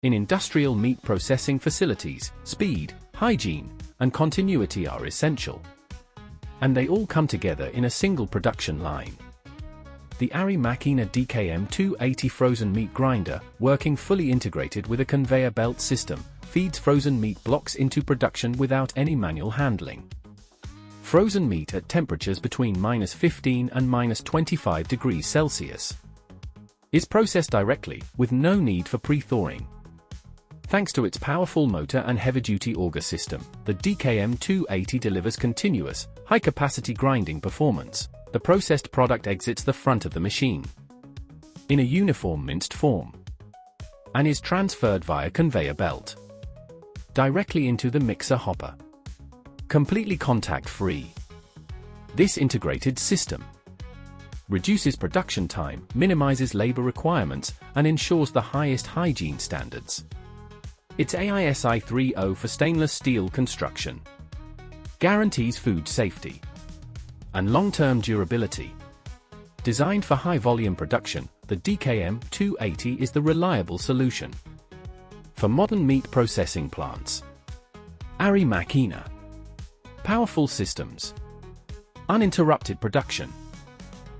In industrial meat processing facilities, speed, hygiene, and continuity are essential. And they all come together in a single production line. The Arı Makina DKM-280 Frozen Meat Grinder, working fully integrated with a conveyor belt system, feeds frozen meat blocks into production without any manual handling. Frozen meat at temperatures between -15 and -25 degrees Celsius is processed directly, with no need for pre-thawing. Thanks to its powerful motor and heavy-duty auger system, the DKM-280 delivers continuous, high-capacity grinding performance. The processed product exits the front of the machine in a uniform minced form and is transferred via conveyor belt directly into the mixer hopper, completely contact-free. This integrated system reduces production time, minimizes labor requirements, and ensures the highest hygiene standards. Its AISI 3.0 for stainless steel construction guarantees food safety and long-term durability. Designed for high-volume production, the DKM-280 is the reliable solution for modern meat processing plants. Arı Makina. Powerful systems. Uninterrupted production.